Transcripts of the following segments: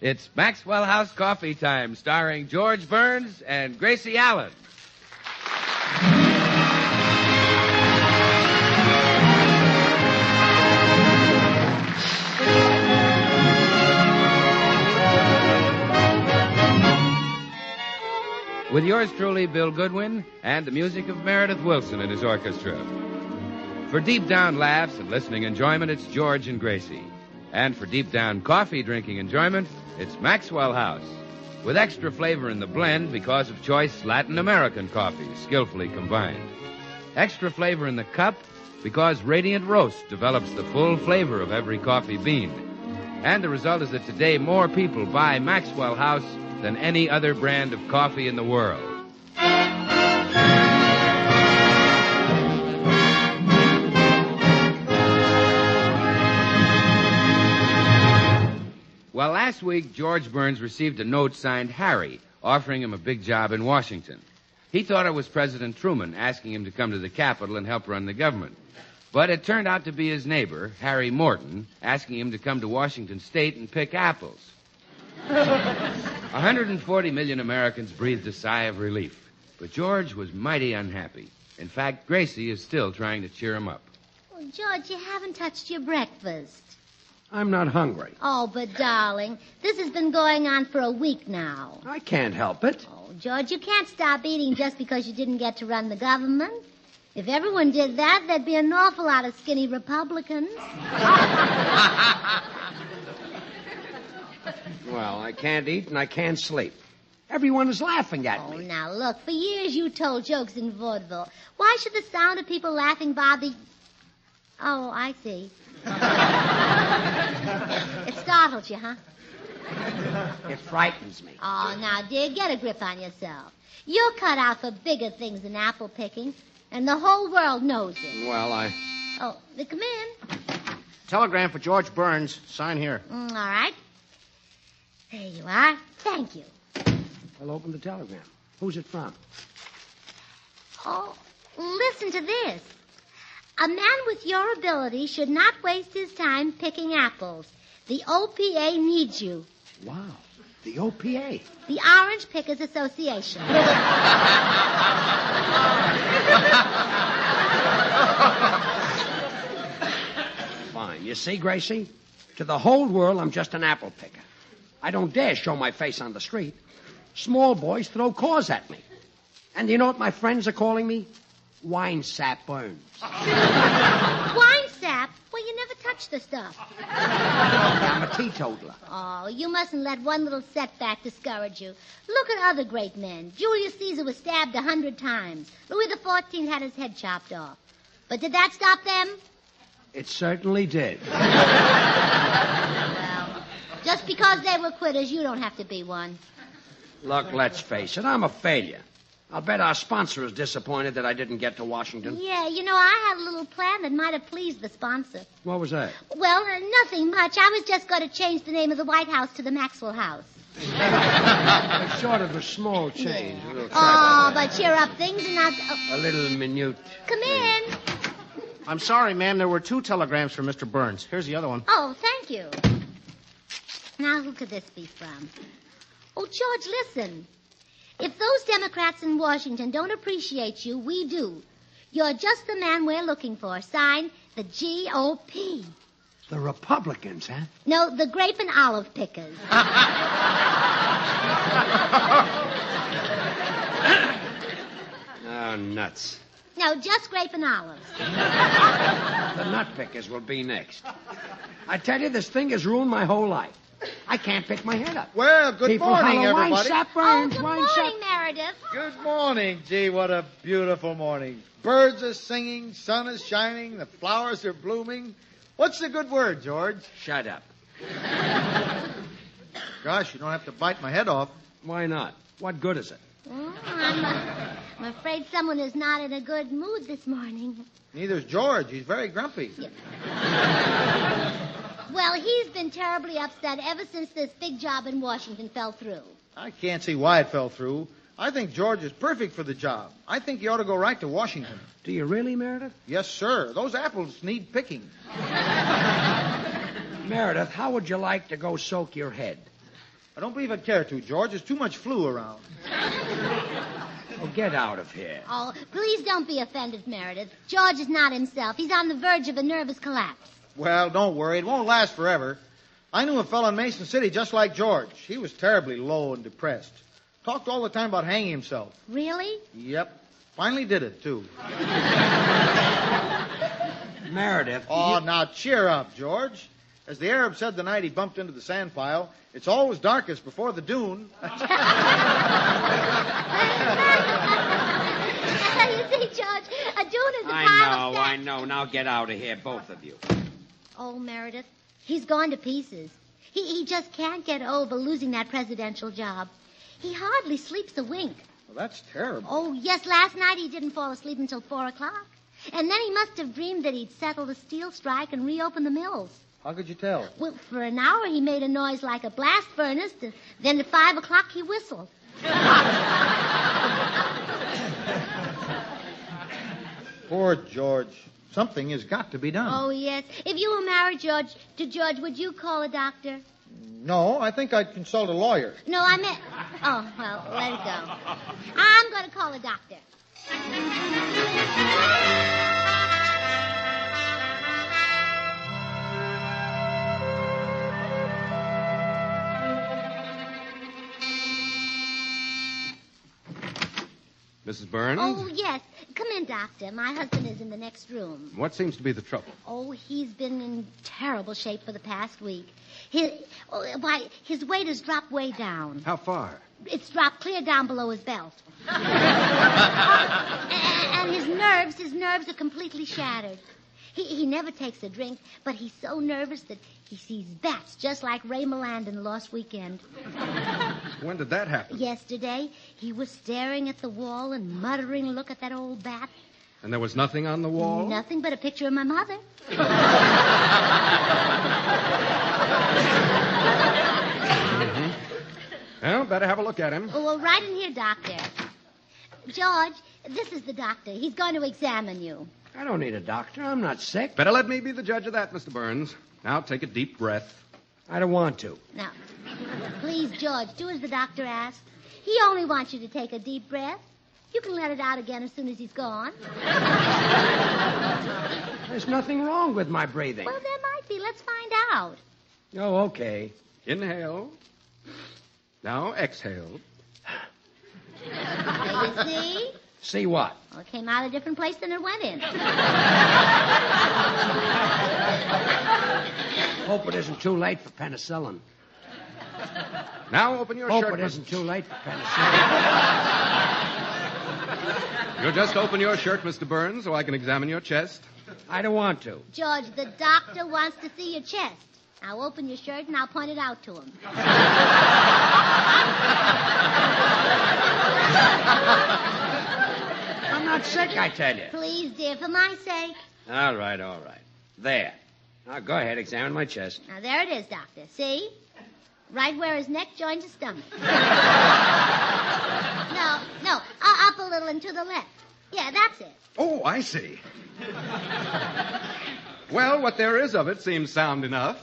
It's Maxwell House Coffee Time, starring George Burns and Gracie Allen. With yours truly, Bill Goodwin, and the music of Meredith Wilson and his orchestra. For deep down laughs and listening enjoyment, it's George and Gracie. And for deep down coffee drinking enjoyment, it's Maxwell House. With extra flavor in the blend because of choice Latin American coffees skillfully combined. Extra flavor in the cup because Radiant Roast develops the full flavor of every coffee bean. And the result is that today more people buy Maxwell House than any other brand of coffee in the world. Well, last week, George Burns received a note signed Harry, offering him a big job in Washington. He thought it was President Truman asking him to come to the Capitol and help run the government. But it turned out to be his neighbor, Harry Morton, asking him to come to Washington State and pick apples. 140 million Americans breathed a sigh of relief. But George was mighty unhappy. In fact, Gracie is still trying to cheer him up. Oh, George, you haven't touched your breakfast. I'm not hungry. Oh, but darling, this has been going on for a week now. I can't help it. Oh, George, you can't stop eating just because you didn't get to run the government. If everyone did that, there'd be an awful lot of skinny Republicans. Well, I can't eat and I can't sleep. Everyone is laughing at me. Oh, now, look, for years you told jokes in vaudeville. Why should the sound of people laughing bother you? Oh, I see. It startled you, huh? It frightens me. Oh, now, dear, get a grip on yourself. You're cut out for bigger things than apple picking, and the whole world knows it. Well, Oh, they come in. Telegram for George Burns. Sign here. All right. There you are. Thank you. I'll open the telegram. Who's it from? Oh, listen to this. A man with your ability should not waste his time picking apples. The OPA needs you. Wow. The OPA. The Orange Pickers Association. Fine. You see, Gracie? To the whole world, I'm just an apple picker. I don't dare show my face on the street. Small boys throw cause at me. And you know what my friends are calling me? Wine sap Burns. Wine sap? Well, you never touch the stuff. I'm a teetotaler. Oh, you mustn't let one little setback discourage you. Look at other great men. Julius Caesar was stabbed 100 times. Louis XIV had his head chopped off. But did that stop them? It certainly did. Well, just because they were quitters, you don't have to be one. Look, let's face it, I'm a failure. I'll bet our sponsor is disappointed that I didn't get to Washington. Yeah, you know, I had a little plan that might have pleased the sponsor. What was that? Well, nothing much. I was just going to change the name of the White House to the Maxwell House. It's sort of a small change. Yeah. A little But cheer up. Things are not... A little minute. Come in. I'm sorry, ma'am. There were 2 telegrams for Mr. Burns. Here's the other one. Oh, thank you. Now, who could this be from? Oh, George, listen. If those Democrats in Washington don't appreciate you, we do. You're just the man we're looking for. Signed, the GOP. The Republicans, huh? No, the grape and olive pickers. Oh, nuts. No, just grape and olives. The nut pickers will be next. I tell you, this thing has ruined my whole life. I can't pick my head up. Well, good morning, everybody. Wine sap Oh, Burns, good wine morning, sap. Meredith. Good morning. Gee, what a beautiful morning. Birds are singing, sun is shining, the flowers are blooming. What's the good word, George? Shut up. Gosh, you don't have to bite my head off. Why not? What good is it? Oh, I'm afraid someone is not in a good mood this morning. Neither's George. He's very grumpy. Yeah. Well, he's been terribly upset ever since this big job in Washington fell through. I can't see why it fell through. I think George is perfect for the job. I think he ought to go right to Washington. Do you really, Meredith? Yes, sir. Those apples need picking. Meredith, how would you like to go soak your head? I don't believe I'd care to, George. There's too much flu around. Oh, get out of here. Oh, please don't be offended, Meredith. George is not himself. He's on the verge of a nervous collapse. Well, don't worry. It won't last forever. I knew a fellow in Mason City just like George. He was terribly low and depressed. Talked all the time about hanging himself. Really? Yep. Finally did it, too. Meredith. Oh, now cheer up, George. As the Arab said the night he bumped into the sand pile, it's always darkest before the dune. You see, George, a dune is a pile of sand. I know. Now get out of here, both of you. Oh, Meredith, he's gone to pieces. He just can't get over losing that presidential job. He hardly sleeps a wink. Well, that's terrible. Oh, yes, last night he didn't fall asleep until 4 o'clock. And then he must have dreamed that he'd settled the steel strike and reopen the mills. How could you tell? Well, for an hour he made a noise like a blast furnace. Then at 5 o'clock he whistled. Poor George. Something has got to be done. Oh, yes. If you were married, George, would you call a doctor? No, I think I'd consult a lawyer. No, I meant... Oh, well, let it go. I'm going to call a doctor. Mrs. Burns? Oh, yes. Come in, Doctor. My husband is in the next room. What seems to be the trouble? Oh, he's been in terrible shape for the past week. His weight has dropped way down. How far? It's dropped clear down below his belt. And his nerves are completely shattered. He never takes a drink, but he's so nervous that he sees bats just like Ray Milland in Lost Weekend. When did that happen? Yesterday, he was staring at the wall and muttering, "Look at that old bat." And there was nothing on the wall? Nothing but a picture of my mother. Mm-hmm. Well, better have a look at him. Oh, well, right in here, Doctor. George, this is the doctor. He's going to examine you. I don't need a doctor. I'm not sick. Better let me be the judge of that, Mr. Burns. Now, take a deep breath. I don't want to. Now, please, George, do as the doctor asks. He only wants you to take a deep breath. You can let it out again as soon as he's gone. There's nothing wrong with my breathing. Well, there might be. Let's find out. Oh, okay. Inhale. Now, exhale. You see? See what? Well, it came out a different place than it went in. Hope it isn't too late for penicillin. Now open your Hope shirt. it isn't too late for penicillin. You'll just open your shirt, Mr. Burns, so I can examine your chest. I don't want to. George, the doctor wants to see your chest. Now open your shirt and I'll point it out to him. I'm not sick, I tell you. Please, dear, for my sake. All right. There. Now, go ahead, examine my chest. Now, there it is, Doctor. See? Right where his neck joins his stomach. No. Up a little and to the left. Yeah, that's it. Oh, I see. Well, what there is of it seems sound enough.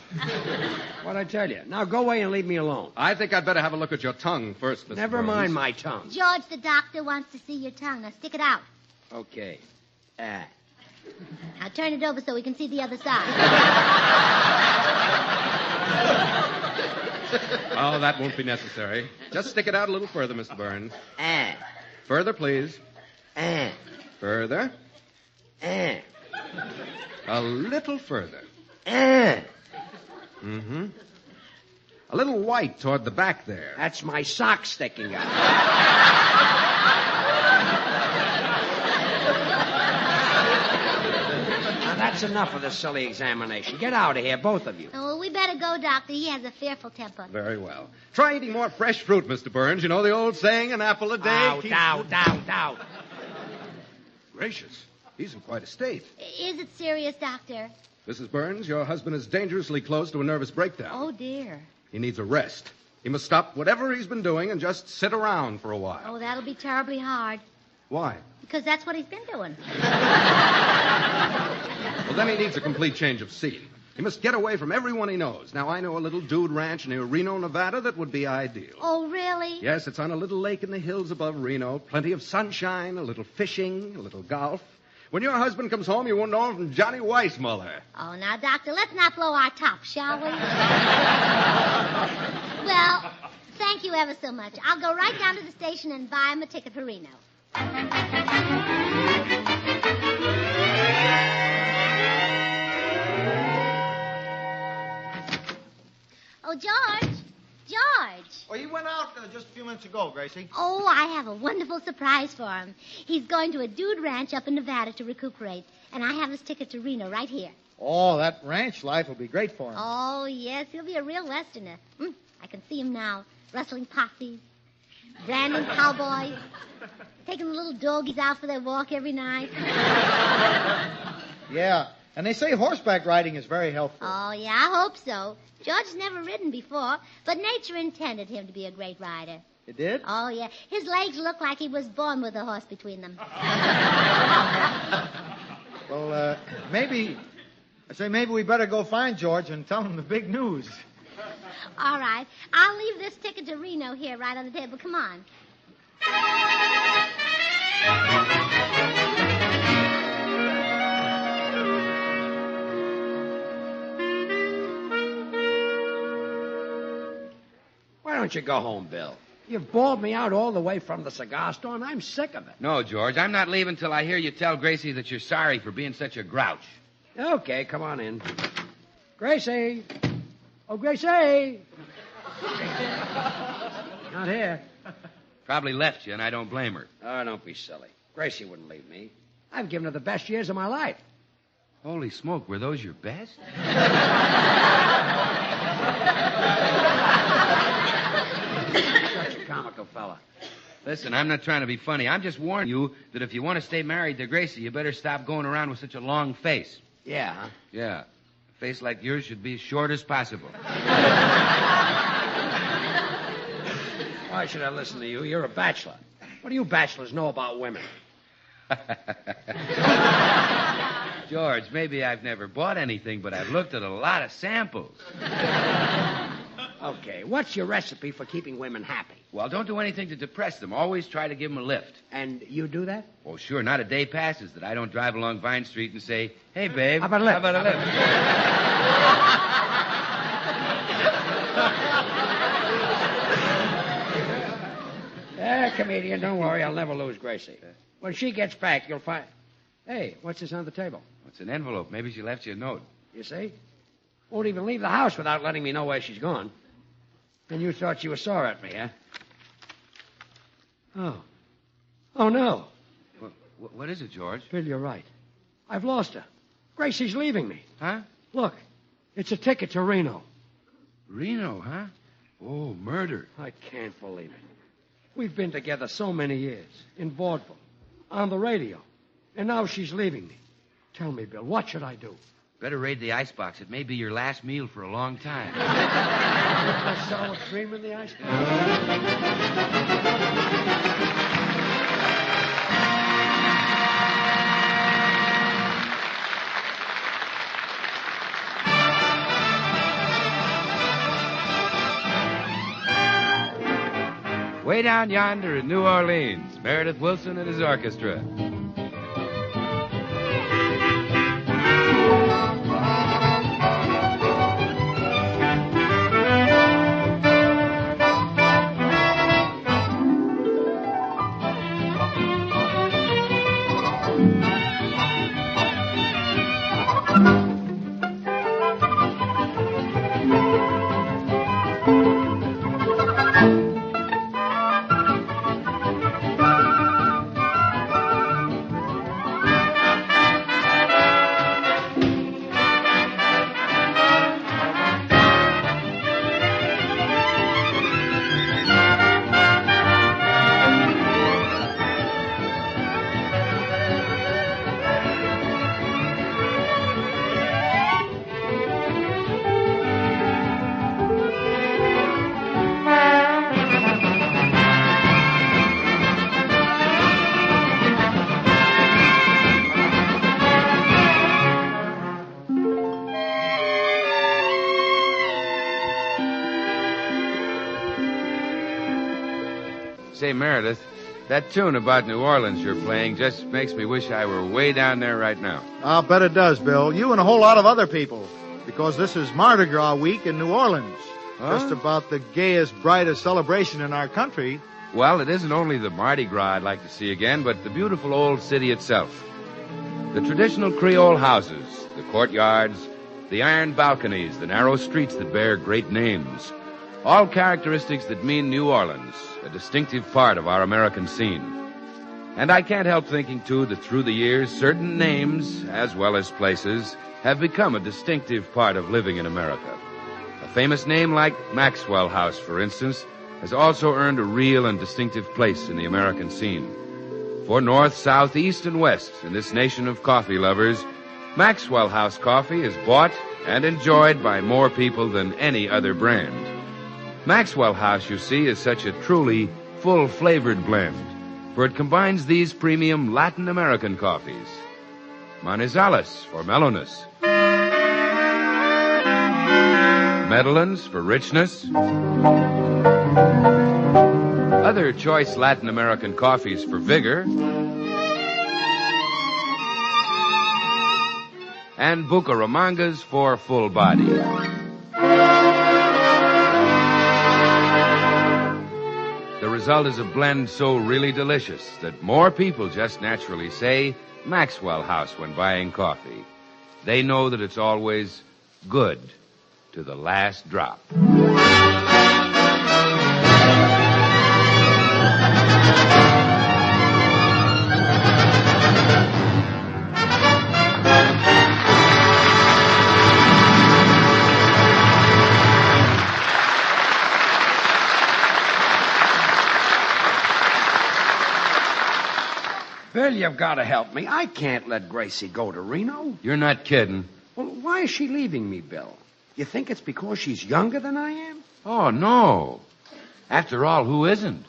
What'd I tell you? Now, go away and leave me alone. I think I'd better have a look at your tongue first, Mr. Never Burns. mind my tongue. George, the doctor wants to see your tongue. Now, stick it out. Okay. Now, turn it over so we can see the other side. Oh, that won't be necessary. Just stick it out a little further, Mr. Burns. Further, please. Further. A little further. Mm-hmm. A little white toward the back there. That's my sock sticking out. Now, that's enough of this silly examination. Get out of here, both of you. Oh, well, we better go, Doctor. He has a fearful temper. Very well. Try eating more fresh fruit, Mr. Burns. You know the old saying, an apple a day keeps... Out. Gracious. He's in quite a state. Is it serious, Doctor? Mrs. Burns, your husband is dangerously close to a nervous breakdown. Oh, dear. He needs a rest. He must stop whatever he's been doing and just sit around for a while. Oh, that'll be terribly hard. Why? Because that's what he's been doing. Well, then he needs a complete change of scene. He must get away from everyone he knows. Now, I know a little dude ranch near Reno, Nevada that would be ideal. Oh, really? Yes, it's on a little lake in the hills above Reno. Plenty of sunshine, a little fishing, a little golf. When your husband comes home, you won't know him from Johnny Weissmuller. Oh, now, Doctor, let's not blow our top, shall we? Well, thank you ever so much. I'll go right down to the station and buy him a ticket for Reno. Oh, George. George. Oh, he went out just a few minutes ago, Gracie. Oh, I have a wonderful surprise for him. He's going to a dude ranch up in Nevada to recuperate, and I have his ticket to Reno right here. Oh, that ranch life will be great for him. Oh, yes, he'll be a real Westerner. I can see him now, rustling posses, branding cowboys, taking the little doggies out for their walk every night. Yeah, and they say horseback riding is very helpful. Oh, yeah, I hope so. George's never ridden before, but nature intended him to be a great rider. It did? Oh, yeah. His legs look like he was born with a horse between them. Well, maybe we better go find George and tell him the big news. All right. I'll leave this ticket to Reno here right on the table. Come on. Why don't you go home, Bill? You've bawled me out all the way from the cigar store, and I'm sick of it. No, George, I'm not leaving till I hear you tell Gracie that you're sorry for being such a grouch. Okay, come on in. Gracie! Oh, Gracie! Not here. Probably left you, and I don't blame her. Oh, don't be silly. Gracie wouldn't leave me. I've given her the best years of my life. Holy smoke, were those your best? Such a comical fella. Listen, I'm not trying to be funny. I'm just warning you that if you want to stay married to Gracie, you better stop going around with such a long face. Yeah, huh? Yeah. A face like yours should be as short as possible. Why should I listen to you? You're a bachelor. What do you bachelors know about women? George, maybe I've never bought anything, but I've looked at a lot of samples. Okay, what's your recipe for keeping women happy? Well, don't do anything to depress them. Always try to give them a lift. And you do that? Oh, sure. Not a day passes that I don't drive along Vine Street and say, hey, babe. How about a lift? How about a lift? Comedian, don't worry. I'll never lose Gracie. When she gets back, you'll find... Hey, what's this on the table? It's an envelope. Maybe she left you a note. You see? Won't even leave the house without letting me know where she's gone. And you thought she was sore at me, huh? Oh. Oh, no. What is it, George? Bill, you're right. I've lost her. Gracie's leaving me. Huh? Look, it's a ticket to Reno. Reno, huh? Oh, murder. I can't believe it. We've been together so many years. In vaudeville. On the radio. And now she's leaving me. Tell me, Bill, what should I do? Better raid the icebox. It may be your last meal for a long time. I saw a cream in the icebox. Way down yonder in New Orleans, Meredith Willson and his orchestra. Say, Meredith, that tune about New Orleans you're playing just makes me wish I were way down there right now. I'll bet it does, Bill. You and a whole lot of other people. Because this is Mardi Gras week in New Orleans. Huh? Just about the gayest, brightest celebration in our country. Well, it isn't only the Mardi Gras I'd like to see again, but the beautiful old city itself. The traditional Creole houses, the courtyards, the iron balconies, the narrow streets that bear great names. All characteristics that mean New Orleans, a distinctive part of our American scene. And I can't help thinking, too, that through the years, certain names, as well as places, have become a distinctive part of living in America. A famous name like Maxwell House, for instance, has also earned a real and distinctive place in the American scene. For north, south, east, and west, in this nation of coffee lovers, Maxwell House coffee is bought and enjoyed by more people than any other brand. Maxwell House, you see, is such a truly full-flavored blend, for it combines these premium Latin American coffees. Manizales for mellowness. Medellins for richness. Other choice Latin American coffees for vigor. And Bucaramangas for full body. The result is a blend so really delicious that more people just naturally say Maxwell House when buying coffee. They know that it's always good to the last drop. Bill, you've got to help me. I can't let Gracie go to Reno. You're not kidding. Well, why is she leaving me, Bill? You think it's because she's younger than I am? Oh, no. After all, who isn't?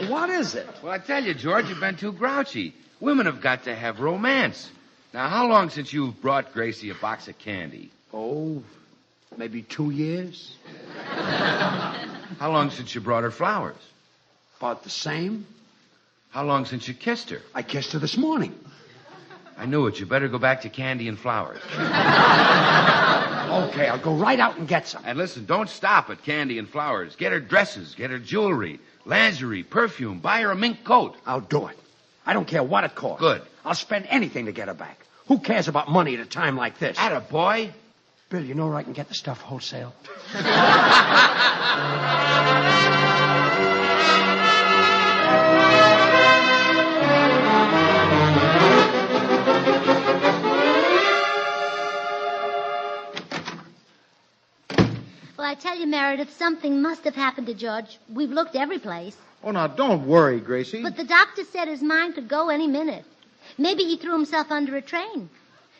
What is it? Well, I tell you, George, you've been too grouchy. Women have got to have romance. Now, how long since you've brought Gracie a box of candy? Oh, maybe 2 years. How long since you brought her flowers? About the same. How long since you kissed her? I kissed her this morning. I knew it. You better go back to candy and flowers. Okay, I'll go right out and get some. And listen, don't stop at candy and flowers. Get her dresses, get her jewelry, lingerie, perfume, buy her a mink coat. I'll do it. I don't care what it costs. Good. I'll spend anything to get her back. Who cares about money at a time like this? Atta boy. Bill, you know where I can get the stuff wholesale? Well, I tell you, Meredith, something must have happened to George. We've looked every place. Oh, now, don't worry, Gracie. But the doctor said his mind could go any minute. Maybe he threw himself under a train.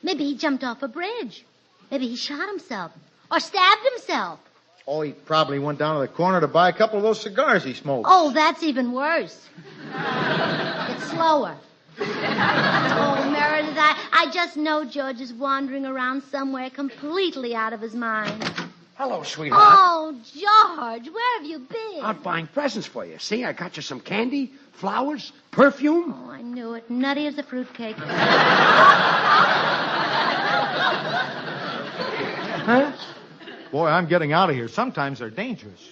Maybe he jumped off a bridge. Maybe he shot himself. Or stabbed himself. Oh, he probably went down to the corner to buy a couple of those cigars he smokes. Oh, that's even worse. It's slower. Oh, Meredith, I just know George is wandering around somewhere completely out of his mind. Hello, sweetheart. Oh, George, where have you been? Out buying presents for you. See, I got you some candy, flowers, perfume. Oh, I knew it. Nutty as a fruitcake. Huh? Boy, I'm getting out of here. Sometimes they're dangerous.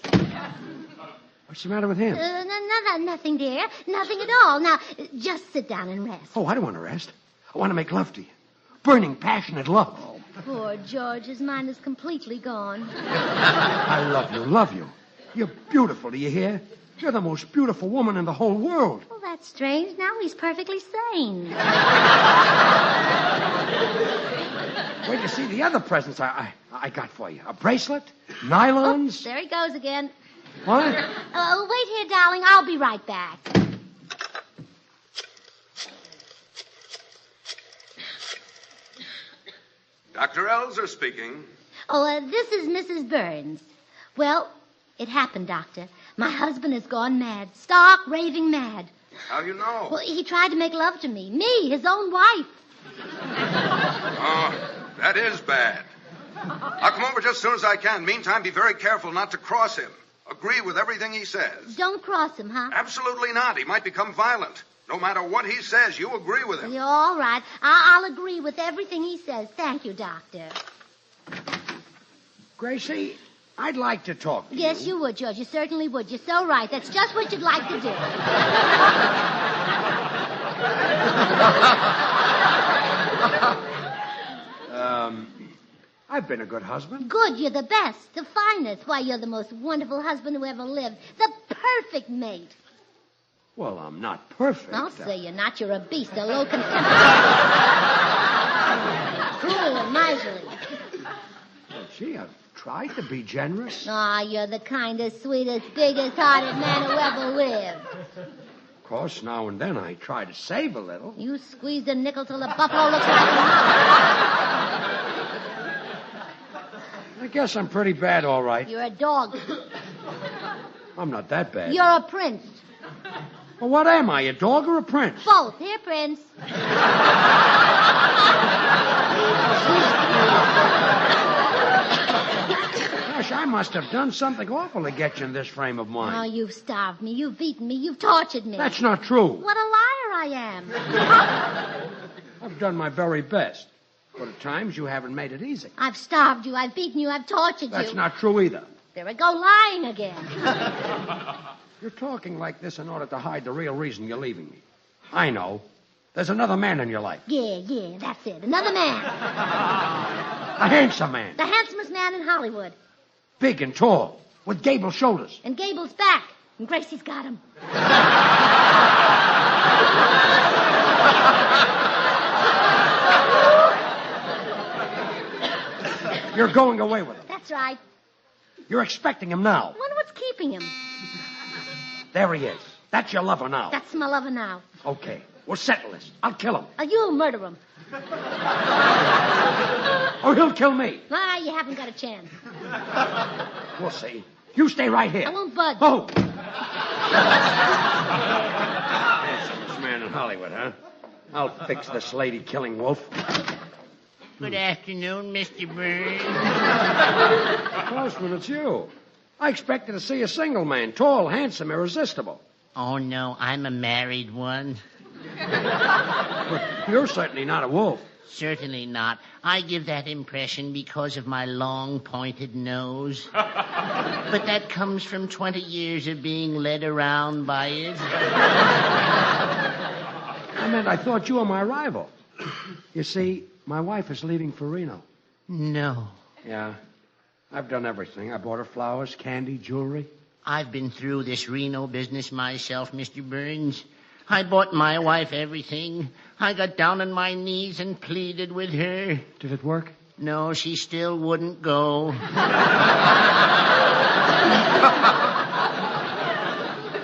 What's the matter with him? Nothing, dear. Nothing at all. Now, just sit down and rest. Oh, I don't want to rest. I want to make love to you. Burning, passionate love. Oh, poor George. His mind is completely gone. I love you. You're beautiful, do you hear? You're the most beautiful woman in the whole world. Well, that's strange. Now he's perfectly sane. Wait till you see the other presents I got for you. A bracelet, nylons. Oh, there he goes again. What? Oh, wait here, darling. I'll be right back. Dr. Elzer speaking. Oh, this is Mrs. Burns. Well, it happened, Doctor. My husband has gone mad. Stark, raving mad. How do you know? Well, he tried to make love to me. Me, his own wife. Oh, that is bad. I'll come over just as soon as I can. Meantime, be very careful not to cross him. Agree with everything he says. Don't cross him, huh? Absolutely not. He might become violent. No matter what he says, you agree with him. You're all right. I'll agree with everything he says. Thank you, Doctor. Gracie, I'd like to talk to you. Yes, you would, George. You certainly would. You're so right. That's just what you'd like to do. I've been a good husband. Good. You're the best. The finest. Why, you're the most wonderful husband who ever lived. The perfect mate. Well, I'm not perfect. I'll say you're not. You're a beast, a low contempt. Cruel and miserly. Well, gee, I've tried to be generous. Ah, you're the kindest, sweetest, biggest-hearted man who ever lived. Of course, now and then I try to save a little. You squeezed a nickel till the buffalo looks like a mouse. I guess I'm pretty bad, all right. You're a dog. I'm not that bad. You're a prince. Well, what am I, a dog or a prince? Both. Here, Prince. Gosh, I must have done something awful to get you in this frame of mind. Oh, you've starved me. You've beaten me. You've tortured me. That's not true. What a liar I am. I've done my very best. But at times you haven't made it easy. I've starved you. I've beaten you. I've tortured you. That's not true either. There I go lying again. You're talking like this in order to hide the real reason you're leaving me. I know. There's another man in your life. Yeah, that's it. Another man. A handsome man. The handsomest man in Hollywood. Big and tall. With gable shoulders. And Gable's back. And Gracie's got him. You're going away with him. That's right. You're expecting him now. Wonder what's keeping him. There he is. That's your lover now. That's my lover now. Okay. We'll settle this. I'll kill him. You'll murder him. Or he'll kill me. Ah, you haven't got a chance. We'll see. You stay right here. I won't budge. Oh! Handsomest man in Hollywood, huh? I'll fix this lady-killing wolf. Good afternoon, Mr. Burns. Postman, it's you. I expected to see a single man, tall, handsome, irresistible. Oh, no, I'm a married one. But you're certainly not a wolf. Certainly not. I give that impression because of my long, pointed nose. But that comes from 20 years of being led around by it. I meant I thought you were my rival. You see, my wife is leaving for Reno. No. Yeah. I've done everything. I bought her flowers, candy, jewelry. I've been through this Reno business myself, Mr. Burns. I bought my wife everything. I got down on my knees and pleaded with her. Did it work? No, she still wouldn't go. But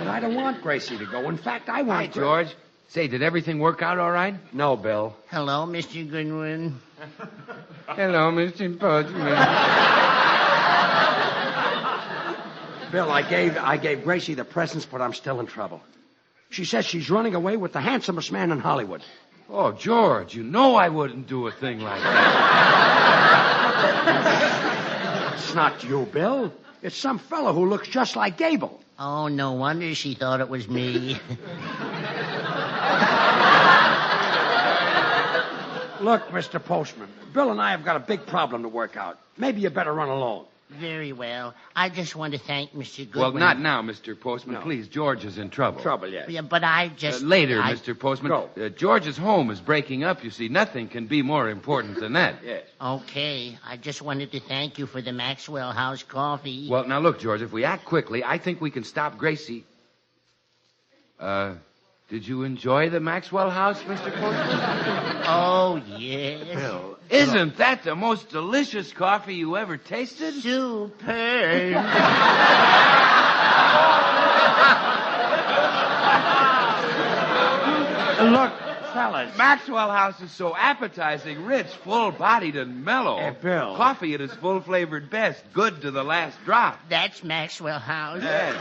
I don't want Gracie to go. In fact, I want... Hi, George. Say, did everything work out all right? No, Bill. Hello, Mr. Goodwin. Hello, Mr. Postman. Bill, I gave Gracie the presents, but I'm still in trouble. She says she's running away with the handsomest man in Hollywood. Oh, George, you know I wouldn't do a thing like that. It's not you, Bill. It's some fellow who looks just like Gable. Oh, no wonder she thought it was me. Look, Mr. Postman, Bill and I have got a big problem to work out. Maybe you better run alone. Very well. I just want to thank Mr. Goodwin. Well, not now, Mr. Postman. No. Please, George is in trouble. Trouble, yes. Yeah, but I just... Later, Mr. Postman. Go. George's home is breaking up, you see. Nothing can be more important than that. Yes. Okay. I just wanted to thank you for the Maxwell House coffee. Well, now look, George, if we act quickly, I think we can stop Gracie. Did you enjoy the Maxwell House, Mr. Postman? Oh, yes. Bill. Isn't that the most delicious coffee you ever tasted? Superb. Look, fellas. Maxwell House is so appetizing, rich, full-bodied, and mellow. Hey, Bill. Coffee at its full-flavored best, good to the last drop. That's Maxwell House. Yes.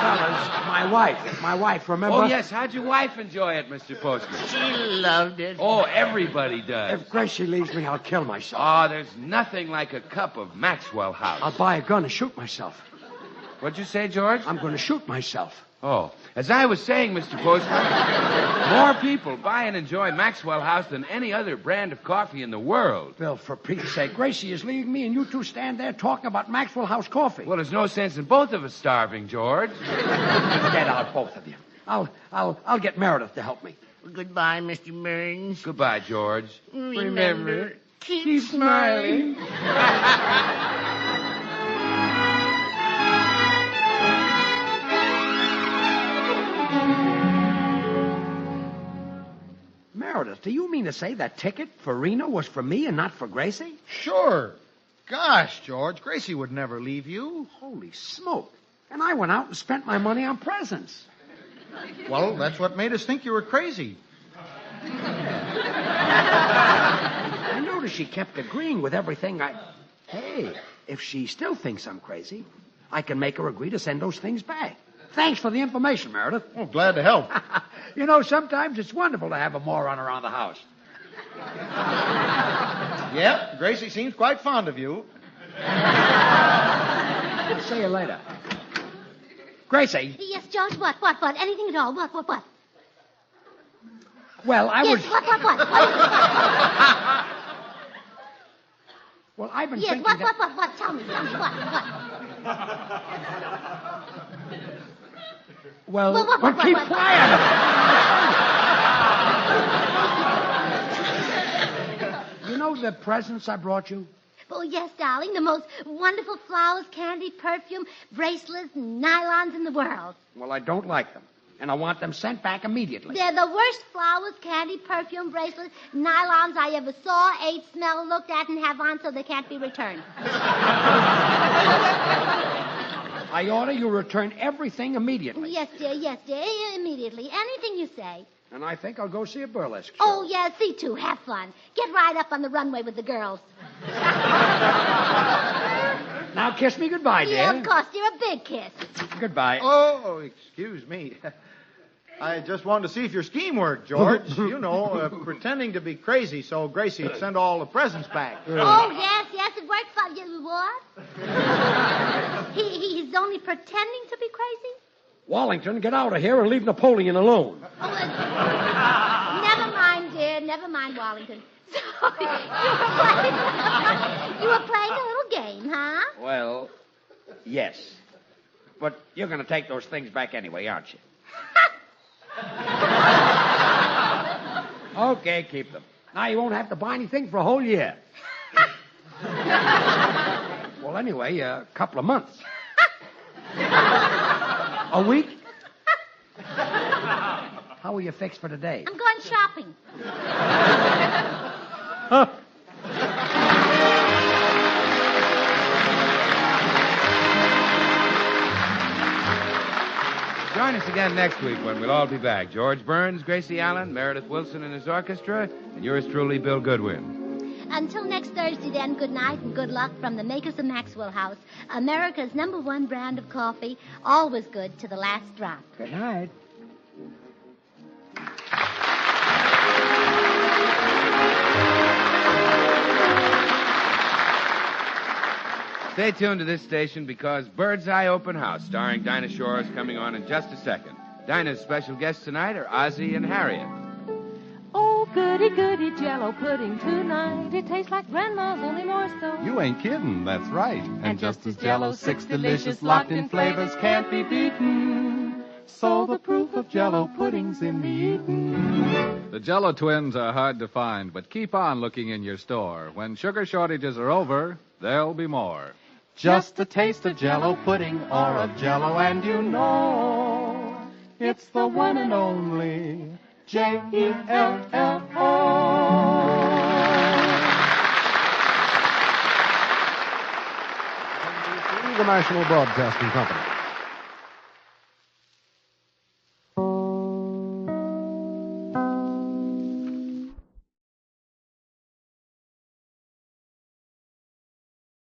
Fellas, my wife, remember? Oh, yes. How'd your wife enjoy it, Mr. Postman? She loved it. Oh, everybody does. If Gracie leaves me, I'll kill myself. Oh, there's nothing like a cup of Maxwell House. I'll buy a gun and shoot myself. What'd you say, George? I'm going to shoot myself. Oh, as I was saying, Mr. Postman, more people buy and enjoy Maxwell House than any other brand of coffee in the world. Bill, for Pete's sake, Gracie is leaving me and you two stand there talking about Maxwell House coffee. Well, there's no sense in both of us starving, George. Get out, both of you. I'll get Meredith to help me. Goodbye, Mr. Burns. Goodbye, George. Remember, keep smiling. Meredith, do you mean to say that ticket for Reno was for me and not for Gracie? Sure. Gosh, George, Gracie would never leave you. Holy smoke. And I went out and spent my money on presents. Well, that's what made us think you were crazy. I noticed she kept agreeing with everything Hey, if she still thinks I'm crazy, I can make her agree to send those things back. Thanks for the information, Meredith. Oh, glad to help. You know, sometimes it's wonderful to have a moron around the house. Yep, Gracie seems quite fond of you. I'll see you later. Gracie. Yes, George, what? Anything at all? What? Well, I yes, was... what? Well, I've been yes, thinking what? Tell me, what? Well, what, keep what? quiet. You know the presents I brought you? Oh, yes, darling, the most wonderful flowers, candy, perfume, bracelets, and nylons in the world. Well, I don't like them, and I want them sent back immediately. They're the worst flowers, candy, perfume, bracelets, nylons I ever saw, ate, smelled, looked at, and have on, so they can't be returned. I order you return everything immediately. Yes, dear, immediately. Anything you say. And I think I'll go see a burlesque show. Oh, yes, see to. Have fun. Get right up on the runway with the girls. Now kiss me goodbye, dear. Yeah, of course, dear. A big kiss. Goodbye. Oh, excuse me. I just wanted to see if your scheme worked, George. You know, pretending to be crazy so Gracie would send all the presents back. Oh, yes, it worked for you. What? He's only pretending to be crazy? Wallington, get out of here and leave Napoleon alone. Oh, never mind, dear. Never mind, Wallington. So, you were playing a little game, huh? Well, yes. But you're going to take those things back anyway, aren't you? Okay, keep them. Now you won't have to buy anything for a whole year. Well, anyway, a couple of months. A week? How are you fixed for today? I'm going shopping. Join us again next week when we'll all be back. George Burns, Gracie Allen, Meredith Wilson and his orchestra, and yours truly, Bill Goodwin. Until next Thursday, then, good night and good luck from the makers of Maxwell House, America's #1 brand of coffee, always good to the last drop. Good night. Stay tuned to this station because Bird's Eye Open House, starring Dinah Shore, is coming on in just a second. Dinah's special guests tonight are Ozzie and Harriet. Oh, goody, goody, Jell-O pudding tonight. It tastes like Grandma's, only more so. You ain't kidding, that's right. And just as Jell-O's 6 delicious locked-in flavors can't be beaten, so the proof of Jell-O pudding's in the eating. The Jell-O twins are hard to find, but keep on looking in your store. When sugar shortages are over, there'll be more. Just a taste of Jell-O pudding or of Jell-O and you know it's the one and only Jell-O. The National Broadcasting Company.